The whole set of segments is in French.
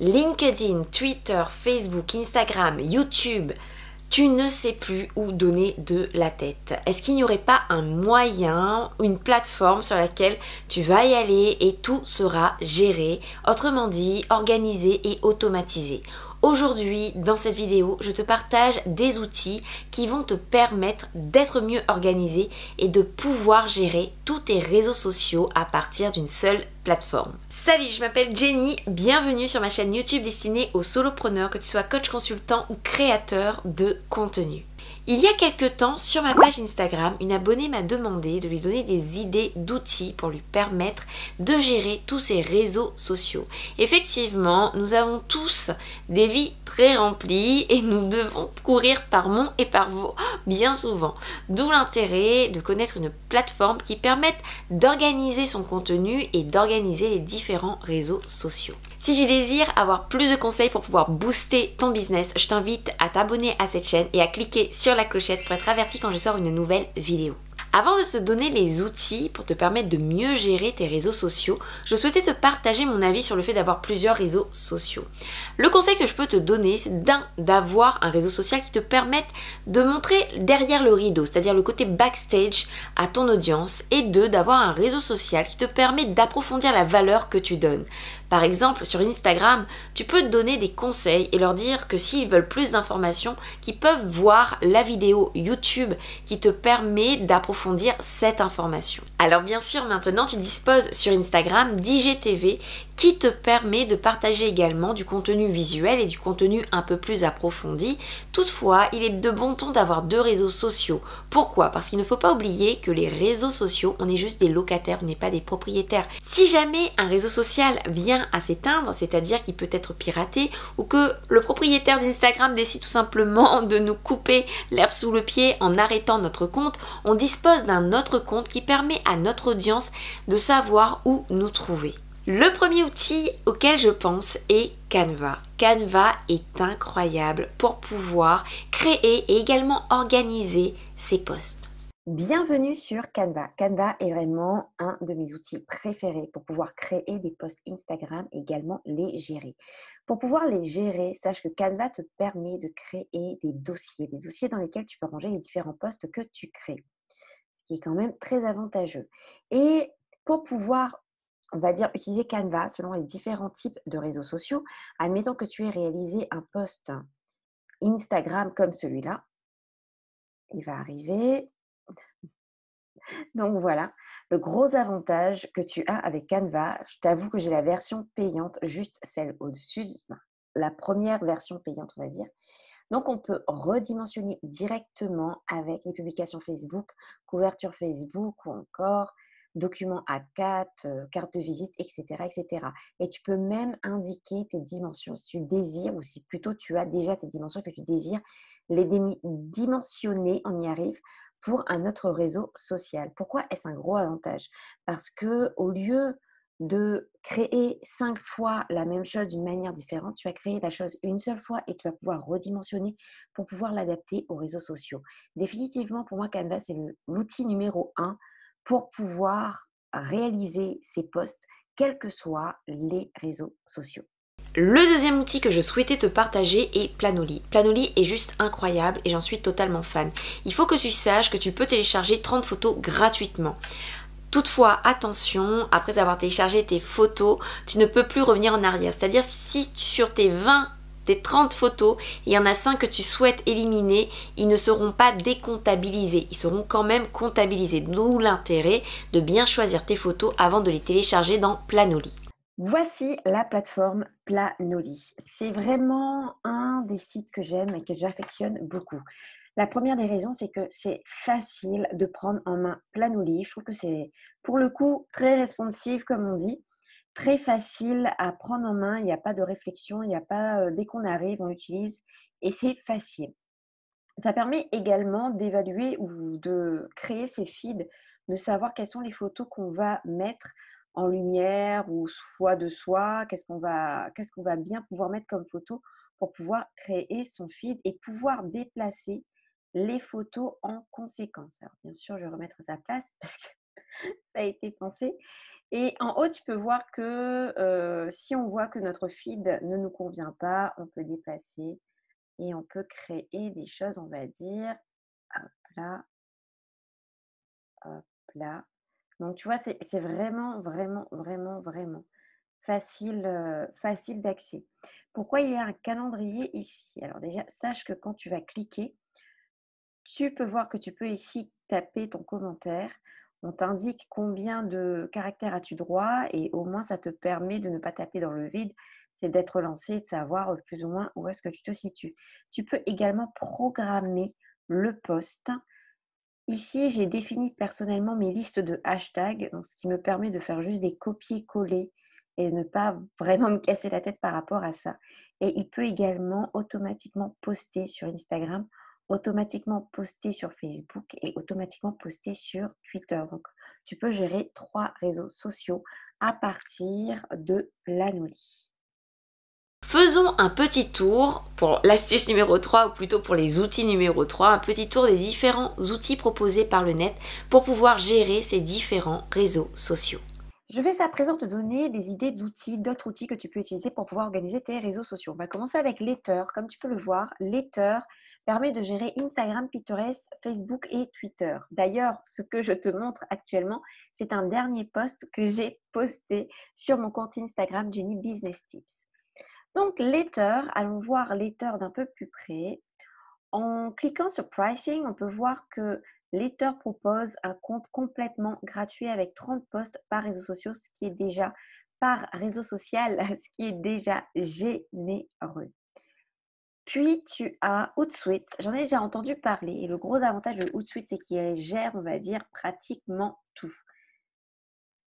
LinkedIn, Twitter, Facebook, Instagram, YouTube, tu ne sais plus où donner de la tête. Est-ce qu'il n'y aurait pas un moyen, une plateforme sur laquelle tu vas y aller et tout sera géré, autrement dit, organisé et automatisé? Aujourd'hui, dans cette vidéo, je te partage des outils qui vont te permettre d'être mieux organisé et de pouvoir gérer tous tes réseaux sociaux à partir d'une seule plateforme. Salut, je m'appelle Jenny, bienvenue sur ma chaîne YouTube destinée aux solopreneurs, que tu sois coach consultant ou créateur de contenu. Il y a quelques temps, sur ma page Instagram, une abonnée m'a demandé de lui donner des idées d'outils pour lui permettre de gérer tous ses réseaux sociaux. Effectivement, nous avons tous des vies très remplies et nous devons courir par mon et par vos bien souvent. D'où l'intérêt de connaître une plateforme qui permette d'organiser son contenu et d'organiser les différents réseaux sociaux. Si tu désires avoir plus de conseils pour pouvoir booster ton business, je t'invite à t'abonner à cette chaîne et à cliquer sur la clochette pour être averti quand je sors une nouvelle vidéo. Avant de te donner les outils pour te permettre de mieux gérer tes réseaux sociaux, je souhaitais te partager mon avis sur le fait d'avoir plusieurs réseaux sociaux. Le conseil que je peux te donner, c'est d'avoir un réseau social qui te permette de montrer derrière le rideau, c'est-à-dire le côté backstage à ton audience, et d'avoir un réseau social qui te permet d'approfondir la valeur que tu donnes. Par exemple, sur Instagram, tu peux te donner des conseils et leur dire que s'ils veulent plus d'informations, qu'ils peuvent voir la vidéo YouTube qui te permet d'approfondir cette information. Alors bien sûr, maintenant, tu disposes sur Instagram d'IGTV qui te permet de partager également du contenu visuel et du contenu un peu plus approfondi. Toutefois, il est de bon ton d'avoir deux réseaux sociaux. Pourquoi? Parce qu'il ne faut pas oublier que les réseaux sociaux, on est juste des locataires, on n'est pas des propriétaires. Si jamais un réseau social vient à s'éteindre, c'est-à-dire qu'il peut être piraté, ou que le propriétaire d'Instagram décide tout simplement de nous couper l'herbe sous le pied en arrêtant notre compte, on dispose d'un autre compte qui permet à notre audience de savoir où nous trouver. Le premier outil auquel je pense est Canva. Canva est incroyable pour pouvoir créer et également organiser ses posts. Bienvenue sur Canva. Canva est vraiment un de mes outils préférés pour pouvoir créer des posts Instagram et également les gérer. Pour pouvoir les gérer, sache que Canva te permet de créer des dossiers dans lesquels tu peux ranger les différents posts que tu crées, ce qui est quand même très avantageux. Et pour pouvoir, on va dire, utiliser Canva selon les différents types de réseaux sociaux, admettons que tu aies réalisé un post Instagram comme celui-là, il va arriver. Donc voilà, le gros avantage que tu as avec Canva, je t'avoue que j'ai la version payante, juste celle au-dessus, la première version payante, on va dire. Donc on peut redimensionner directement avec les publications Facebook, couverture Facebook ou encore documents A4, carte de visite, etc., etc. Et tu peux même indiquer tes dimensions si tu désires, ou si plutôt tu as déjà tes dimensions que tu désires les dimensionner, on y arrive, pour un autre réseau social. Pourquoi est-ce un gros avantage? Parce que au lieu de créer 5 fois la même chose d'une manière différente, tu vas créer la chose une seule fois et tu vas pouvoir redimensionner pour pouvoir l'adapter aux réseaux sociaux. Définitivement, pour moi, Canva, c'est l'outil numéro un pour pouvoir réaliser ces posts, quels que soient les réseaux sociaux. Le deuxième outil que je souhaitais te partager est Planoly. Planoly est juste incroyable et j'en suis totalement fan. Il faut que tu saches que tu peux télécharger 30 photos gratuitement. Toutefois, attention, après avoir téléchargé tes photos, tu ne peux plus revenir en arrière. C'est-à-dire si sur tes 30 photos, il y en a 5 que tu souhaites éliminer, ils ne seront pas décomptabilisés, ils seront quand même comptabilisés. D'où l'intérêt de bien choisir tes photos avant de les télécharger dans Planoly. Voici la plateforme Planoly. C'est vraiment un des sites que j'aime et que j'affectionne beaucoup. La première des raisons, c'est que c'est facile de prendre en main Planoly. Je trouve que c'est pour le coup très responsive, comme on dit, très facile à prendre en main. Il n'y a pas de réflexion, il n'y a pas, dès qu'on arrive, on l'utilise et c'est facile. Ça permet également d'évaluer ou de créer ses feeds, de savoir quelles sont les photos qu'on va mettre en lumière ou soit de soi, qu'est-ce qu'on va bien pouvoir mettre comme photo pour pouvoir créer son feed et pouvoir déplacer les photos en conséquence. Alors bien sûr, je vais remettre à sa place parce que ça a été pensé, Et en haut, tu peux voir que si on voit que notre feed ne nous convient pas, on peut déplacer et on peut créer des choses, on va dire, hop là, hop là. Donc tu vois, c'est vraiment, vraiment, vraiment, vraiment facile, facile d'accès. Pourquoi il y a un calendrier ici? Alors déjà, sache que quand tu vas cliquer, tu peux voir que tu peux ici taper ton commentaire. On t'indique combien de caractères as-tu droit et au moins ça te permet de ne pas taper dans le vide, c'est d'être lancé et de savoir plus ou moins où est-ce que tu te situes. Tu peux également programmer le post. Ici, j'ai défini personnellement mes listes de hashtags, donc ce qui me permet de faire juste des copier-coller et ne pas vraiment me casser la tête par rapport à ça. Et il peut également automatiquement poster sur Instagram, automatiquement poster sur Facebook et automatiquement poster sur Twitter. Donc, tu peux gérer 3 réseaux sociaux à partir de Planoly. Faisons un petit tour pour l'astuce numéro 3 ou plutôt pour les outils numéro 3, un petit tour des différents outils proposés par le net pour pouvoir gérer ces différents réseaux sociaux. Je vais à présent te donner des idées d'outils, d'autres outils que tu peux utiliser pour pouvoir organiser tes réseaux sociaux. On va commencer avec Letter. Comme tu peux le voir, Letter permet de gérer Instagram, Pinterest, Facebook et Twitter. D'ailleurs, ce que je te montre actuellement, c'est un dernier post que j'ai posté sur mon compte Instagram Jenny Business Tips. Donc, Letter, allons voir Letter d'un peu plus près. En cliquant sur Pricing, on peut voir que Letter propose un compte complètement gratuit avec 30 posts par réseau social, ce qui est déjà par réseau social, ce qui est déjà généreux. Puis tu as Hootsuite. J'en ai déjà entendu parler et le gros avantage de Hootsuite, c'est qu'il gère, on va dire, pratiquement tout.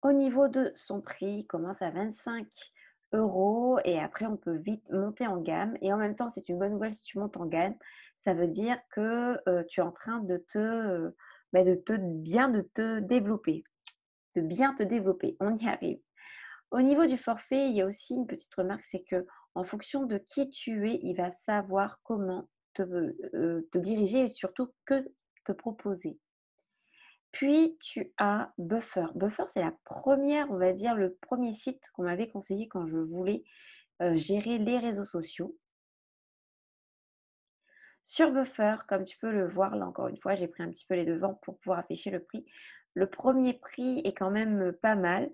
Au niveau de son prix, il commence à 25 € et après on peut vite monter en gamme. Et en même temps, c'est une bonne nouvelle si tu montes en gamme. Ça veut dire que tu es en train de de te développer, de bien te développer. On y arrive. Au niveau du forfait, il y a aussi une petite remarque, c'est que en fonction de qui tu es, il va savoir comment te diriger et surtout que te proposer. Puis tu as Buffer. Buffer, c'est la première, on va dire, le premier site qu'on m'avait conseillé quand je voulais gérer les réseaux sociaux. Sur Buffer, comme tu peux le voir, là encore une fois, j'ai pris un petit peu les devants pour pouvoir afficher le prix. Le premier prix est quand même pas mal.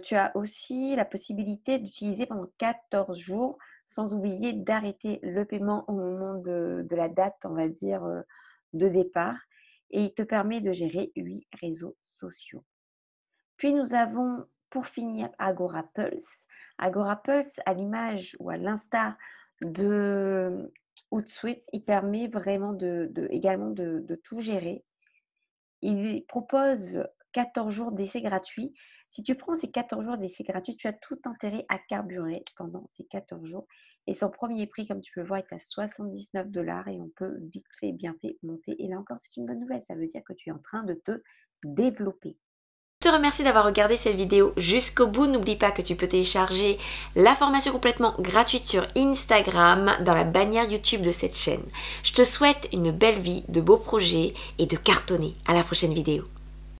Tu as aussi la possibilité d'utiliser pendant 14 jours, sans oublier d'arrêter le paiement au moment de la date, on va dire, de départ. Et il te permet de gérer 8 réseaux sociaux. Puis nous avons, pour finir, Agora Pulse. Agora Pulse, à l'image ou à l'instar de Hootsuite, il permet vraiment également de tout gérer. Il propose 14 jours d'essai gratuit. Si tu prends ces 14 jours d'essai gratuit, tu as tout intérêt à carburer pendant ces 14 jours. Et son premier prix, comme tu peux le voir, est à 79 $ et on peut vite fait, bien fait monter. Et là encore, c'est une bonne nouvelle. Ça veut dire que tu es en train de te développer. Je te remercie d'avoir regardé cette vidéo jusqu'au bout. N'oublie pas que tu peux télécharger la formation complètement gratuite sur Instagram dans la bannière YouTube de cette chaîne. Je te souhaite une belle vie, de beaux projets et de cartonner. À la prochaine vidéo.